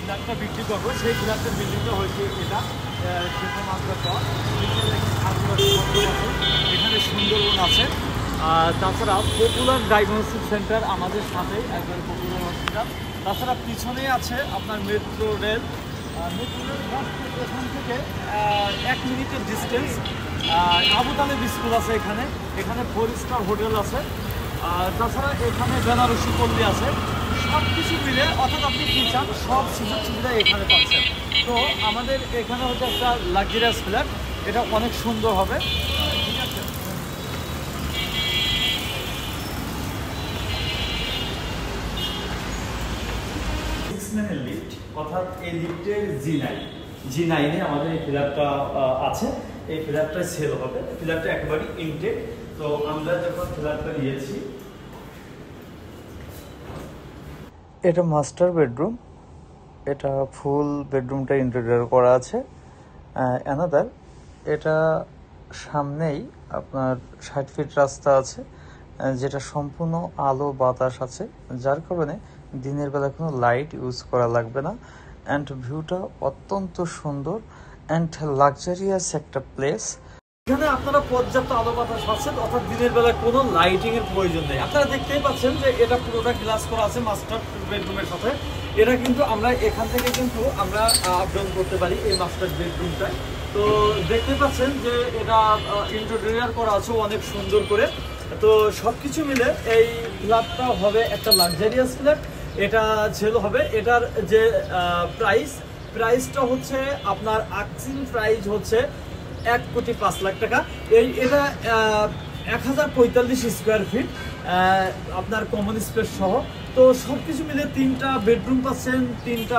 ফ্ল্যাটটা বিক্রি করবো সেই ফ্ল্যাটের বিল্ডিংটা হয়েছে এটা মাত্রার পর এখানে সুন্দরবন আছে। তাছাড়া পপুলার ডায়াগনস্টিক সেন্টার আমাদের সাথে একবার পপুলার হসপিটাল। তাছাড়া পিছনেই আছে আপনার মেট্রো রেল। এখান থেকে 1 মিনিটের ডিস্টেন্স আবু তালেব স্কুল আছে এখানে। এখানে 4 স্টার হোটেল আছে। তাছাড়া এখানে বেনারসি পল্লী আছে। সব কিছু মিলে অর্থাৎ আপনি কী চান সব সুযোগ সুবিধা এখানে পাচ্ছেন। তো আমাদের এখানে হচ্ছে একটা লাক্সারিয়াস ফ্ল্যাট, এটা অনেক সুন্দর হবে। ঠিক আছে, লিফট, অর্থাৎ এই লিফটের জি9 আমাদের এই ফ্ল্যাটটা আছে। এই ফ্ল্যাটটা সেল হবে। ফ্ল্যাটটা একেবারেই ইনটেক। তো আমরা যখন ফ্ল্যাটটা নিয়েছি, এটা মাস্টার বেডরুম। এটা ফুল বেডরুমটা ইন্টেরিয়র করা আছে। অ্যানাদার এটা সামনেই আপনার 60 ফিট রাস্তা আছে, যেটা সম্পূর্ণ আলো বাতাস আছে, যার কারণে দিনের বেলা কোনো লাইট ইউজ করা লাগবে না। অ্যান্ড ভিউটা অত্যন্ত সুন্দর অ্যান্ড লাক্সারিয়াস একটা প্লেস। এখানে আপনারা পর্যাপ্ত আলো বাতাস পাচ্ছেন, অর্থাৎ দিনের বেলা কোনো লাইটিং এর প্রয়োজন নেই। আপনারা দেখতেই পাচ্ছেন যে এটা পুরোটা গ্লাস করা আছে মাস্টার বেডরুমের সাথে। এটা কিন্তু আমরা এখান থেকে কিন্তু আমরা আপ ডাউন করতে পারি এই মাস্টার বেডরুমটায়। তো দেখতে পাচ্ছেন যে এটা ইন্টেরিয়র করা আছে অনেক সুন্দর করে। তো সবকিছু মিলে এই ফ্ল্যাটটা হবে একটা লাক্সারিয়াস ফ্ল্যাট। এটা সেল হবে। এটার যে প্রাইসটা হচ্ছে আপনার আস্কিং প্রাইস হচ্ছে 1,05,00,000 টাকা। এটা 1045 স্কোয়ার ফিট আপনার কমন স্পেস সহ। তো সব কিছু মিলে 3টা বেডরুম পাচ্ছেন, 3টা